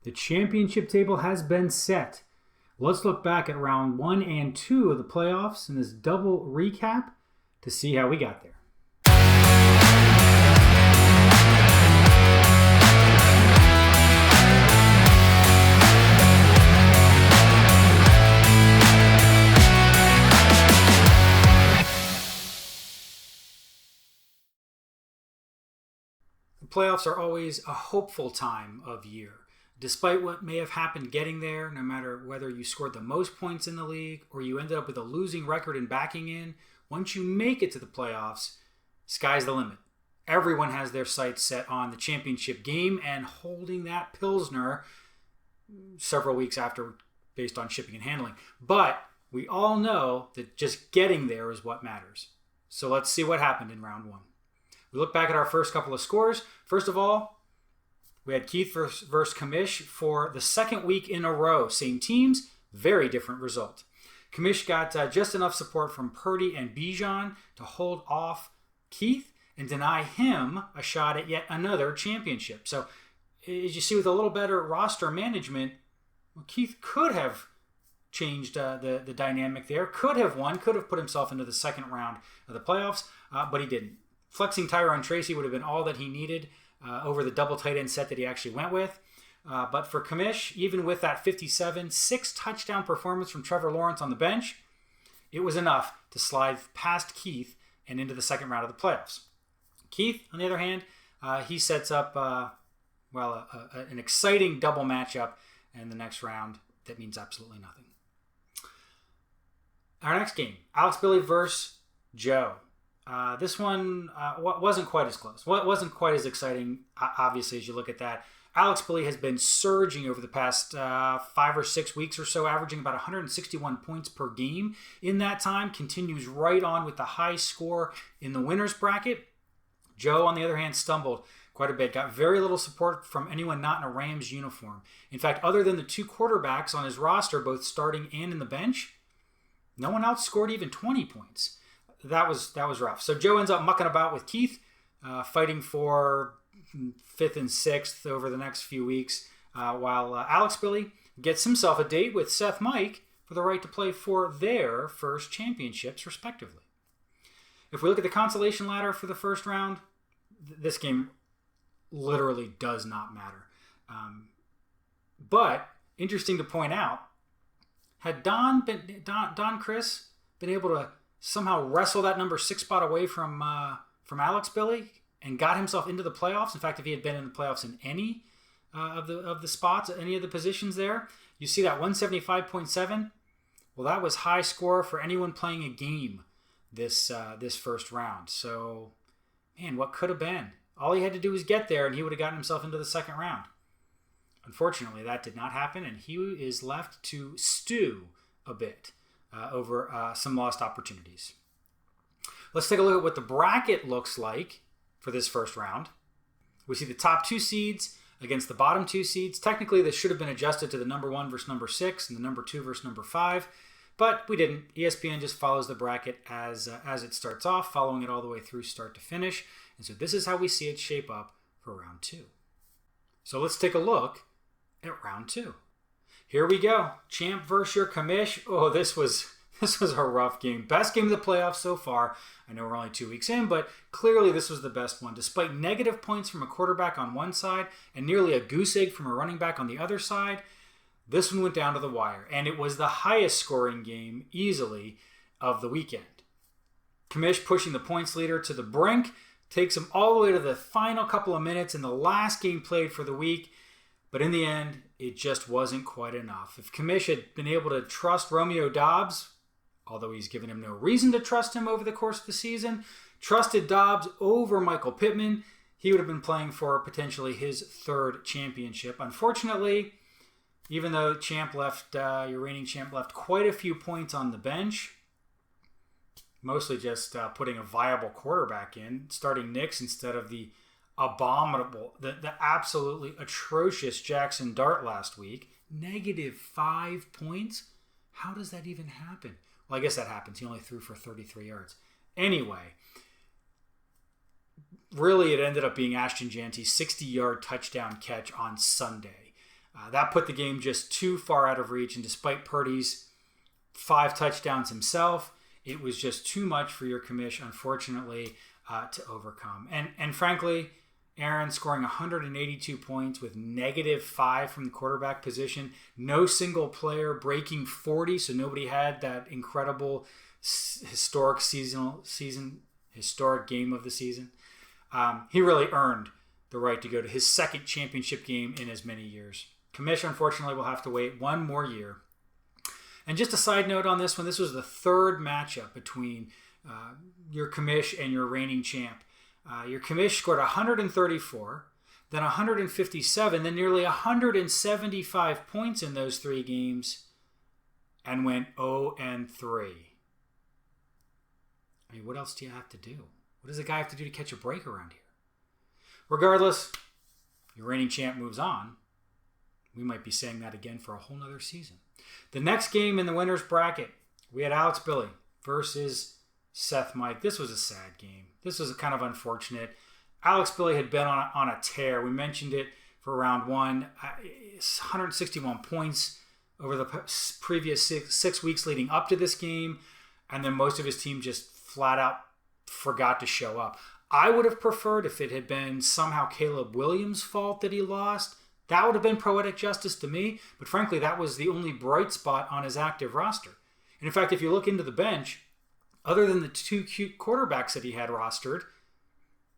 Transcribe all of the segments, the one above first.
The championship table has been set. Let's look back at round 1 and 2 of the playoffs in this double recap to see how we got there. The playoffs are always a hopeful time of year. Despite what may have happened getting there, no matter whether you scored the most points in the league or you ended up with a losing record and backing in, once you make it to the playoffs, sky's the limit. Everyone has their sights set on the championship game and holding that Pilsner several weeks after based on shipping and handling. But we all know that just getting there is what matters. So let's see what happened in round 1. We look back at our first couple of scores. First of all, we had Keith versus Kamish for the second week in a row. Same teams, very different result. Kamish got just enough support from Purdy and Bijan to hold off Keith and deny him a shot at yet another championship. So as you see, with a little better roster management, Keith could have changed the dynamic there, could have won, could have put himself into the second round of the playoffs, but he didn't. Flexing Tyrone Tracy would have been all that he needed over the double tight end set that he actually went with. But for Kamish, even with that 57, 6-touchdown performance from Trevor Lawrence on the bench, it was enough to slide past Keith and into the second round of the playoffs. Keith, on the other hand, he sets up, an exciting double matchup in the next round that means absolutely nothing. Our next game, Alex Billy versus Joe. This one wasn't quite as close. Wasn't quite as exciting, obviously, as you look at that. Alex Billy has been surging over the past 5 or 6 weeks or so, averaging about 161 points per game. In that time, continues right on with the high score in the winner's bracket. Joe, on the other hand, stumbled quite a bit. Got very little support from anyone not in a Rams uniform. In fact, other than the 2 quarterbacks on his roster, both starting and in the bench, no one else scored even 20 points. That was rough. So Joe ends up mucking about with Keith, fighting for 5th and 6th over the next few weeks, while Alex Billy gets himself a date with Seth Mike for the right to play for their first championships, respectively. If we look at the consolation ladder for the first round, this game literally does not matter. But interesting to point out, had Don Chris been able to somehow wrestle that number 6 spot away from Alex Billy and got himself into the playoffs. In fact, if he had been in the playoffs in any of the spots, any of the positions there, you see that 175.7. Well, that was high score for anyone playing a game this first round. So, man, what could have been? All he had to do was get there, and he would have gotten himself into the second round. Unfortunately, that did not happen, and he is left to stew a bit over some lost opportunities. Let's take a look at what the bracket looks like for this first round. We see the top 2 seeds against the bottom 2 seeds. Technically, this should have been adjusted to the number 1 versus number 6 and the number 2 versus number 5, but we didn't. ESPN just follows the bracket as it starts off, following it all the way through start to finish. And so this is how we see it shape up for round 2. So let's take a look at round 2. Here we go. Champ versus your Kamish. Oh, this was a rough game. Best game of the playoffs so far. I know we're only 2 weeks in, but clearly this was the best one. Despite negative points from a quarterback on one side and nearly a goose egg from a running back on the other side, this one went down to the wire. And it was the highest scoring game, easily, of the weekend. Kamish pushing the points leader to the brink, takes him all the way to the final couple of minutes in the last game played for the week. But in the end, it just wasn't quite enough. If Kamish had been able to trust Romeo Doubs, although he's given him no reason to trust him over the course of the season, trusted Doubs over Michael Pittman, he would have been playing for potentially his 3rd championship. Unfortunately, even though your reigning champ left quite a few points on the bench, mostly just putting a viable quarterback in, starting Nix instead of the abominable, the absolutely atrocious Jackson Dart last week. -5 points? How does that even happen? Well, I guess that happens. He only threw for 33 yards. Anyway, really it ended up being Ashton Janty's 60-yard touchdown catch on Sunday. That put the game just too far out of reach, and despite Purdy's 5 touchdowns himself, it was just too much for your commish, unfortunately, to overcome. And frankly, Aaron scoring 182 points with -5 from the quarterback position. No single player breaking 40, so nobody had that incredible historic game of the season. He really earned the right to go to his second championship game in as many years. Commish, unfortunately, will have to wait one more year. And just a side note on this one, this was the third matchup between your commish and your reigning champ. Your commish scored 134, then 157, then nearly 175 points in those 3 games, and went 0-3. I mean, what else do you have to do? What does a guy have to do to catch a break around here? Regardless, your reigning champ moves on. We might be saying that again for a whole nother season. The next game in the winner's bracket, we had Alex Billy versus Seth Mike. This was a sad game. This was kind of unfortunate. Alex Billy had been on a tear. We mentioned it for round 1. 161 points over the previous six weeks leading up to this game. And then most of his team just flat out forgot to show up. I would have preferred if it had been somehow Caleb Williams' fault that he lost. That would have been poetic justice to me. But frankly, that was the only bright spot on his active roster. And in fact, if you look into the bench, other than the 2 cute quarterbacks that he had rostered,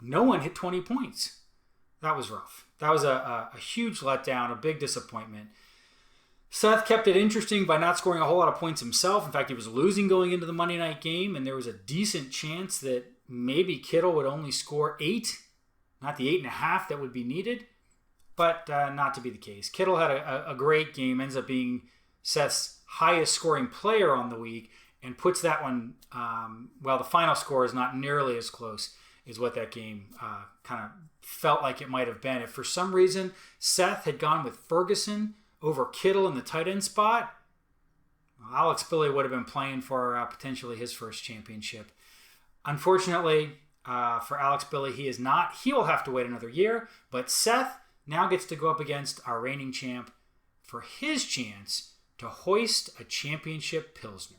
no one hit 20 points. That was rough. That was a huge letdown, a big disappointment. Seth kept it interesting by not scoring a whole lot of points himself. In fact, he was losing going into the Monday night game, and there was a decent chance that maybe Kittle would only score 8, not the 8.5 that would be needed, but not to be the case. Kittle had a great game, ends up being Seth's highest scoring player on the week, and puts that one, the final score is not nearly as close as what that game kind of felt like it might have been. If for some reason Seth had gone with Ferguson over Kittle in the tight end spot, Alex Billy would have been playing for potentially his first championship. Unfortunately, for Alex Billy, he is not. He will have to wait another year, but Seth now gets to go up against our reigning champ for his chance to hoist a championship Pilsner.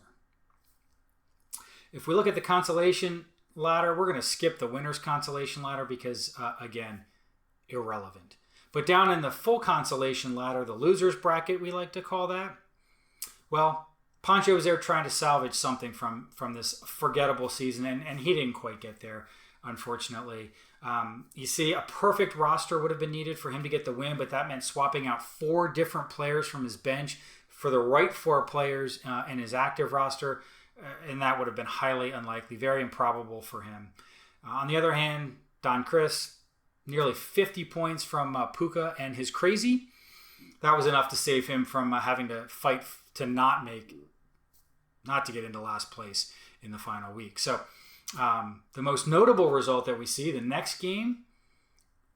If we look at the consolation ladder, we're going to skip the winner's consolation ladder because, again, irrelevant. But down in the full consolation ladder, the loser's bracket, we like to call that, well, Pancho was there trying to salvage something from this forgettable season, and he didn't quite get there, unfortunately. You see, a perfect roster would have been needed for him to get the win, but that meant swapping out 4 different players from his bench for the right 4 players in his active roster, and that would have been highly unlikely, very improbable for him. On the other hand, Don Chris, nearly 50 points from Puka and his crazy. That was enough to save him from having to fight to not to get into last place in the final week. So the most notable result that we see, the next game,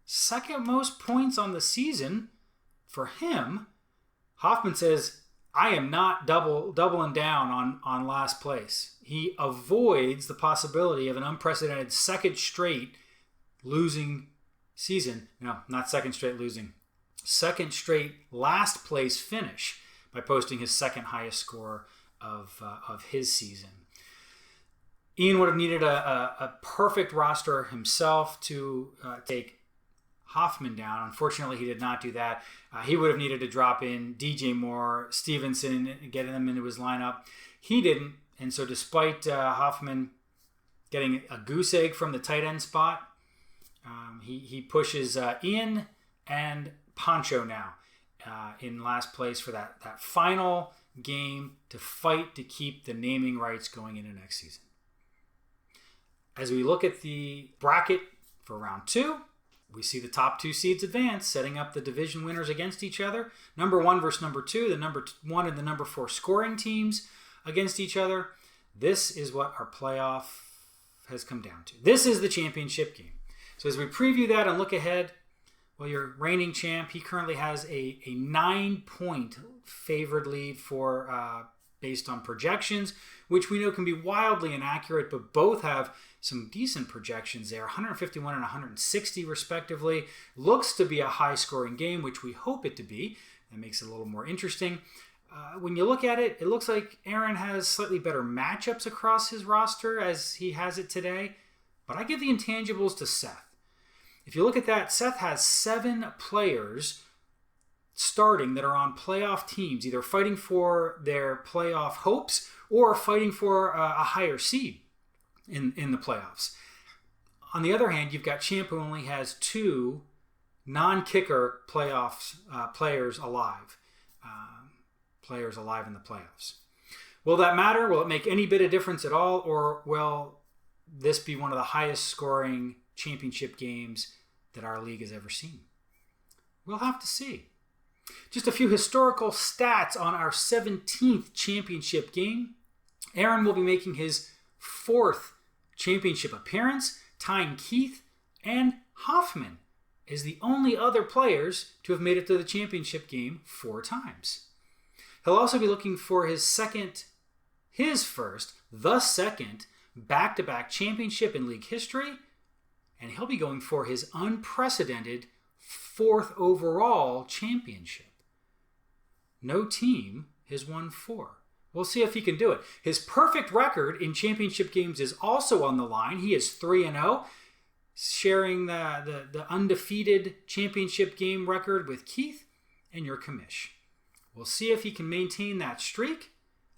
second most points on the season for him. Hoffman says, I am not doubling down on last place. He avoids the possibility of an unprecedented second straight losing season. No, not second straight losing. Second straight last place finish by posting his second highest score of his season. Ian would have needed a perfect roster himself to take Hoffman down. Unfortunately, he did not do that. He would have needed to drop in DJ Moore, Stevenson, and get them into his lineup. He didn't, and so despite Hoffman getting a goose egg from the tight end spot, he pushes Ian and Pancho now in last place for that final game to fight to keep the naming rights going into next season. As we look at the bracket for round 2, we see the top 2 seeds advance, setting up the division winners against each other. Number 1 versus number 2, the number 1 and the number 4 scoring teams against each other. This is what our playoff has come down to. This is the championship game. So as we preview that and look ahead, well, your reigning champ, he currently has a 9-point favored lead for based on projections, which we know can be wildly inaccurate, but both have some decent projections there, 151 and 160 respectively. Looks to be a high-scoring game, which we hope it to be. That makes it a little more interesting. When you look at it, it looks like Aaron has slightly better matchups across his roster as he has it today. But I give the intangibles to Seth. If you look at that, Seth has 7 players starting that are on playoff teams, either fighting for their playoff hopes or fighting for a higher seed in the playoffs. On the other hand, you've got Champ, who only has 2 non-kicker playoffs players alive. Players alive in the playoffs. Will that matter? Will it make any bit of difference at all? Or will this be one of the highest scoring championship games that our league has ever seen? We'll have to see. Just a few historical stats on our 17th championship game. Aaron will be making his 4th championship appearance, tying Keith and Hoffman as the only other players to have made it to the championship game 4 times. He'll also be looking for his second back-to-back championship in league history, and he'll be going for his unprecedented 4th overall championship. No team has won 4. We'll see if he can do it. His perfect record in championship games is also on the line. He is 3-0, sharing the undefeated championship game record with Keith and your commish. We'll see if he can maintain that streak.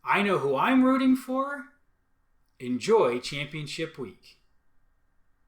I know who I'm rooting for. Enjoy championship week.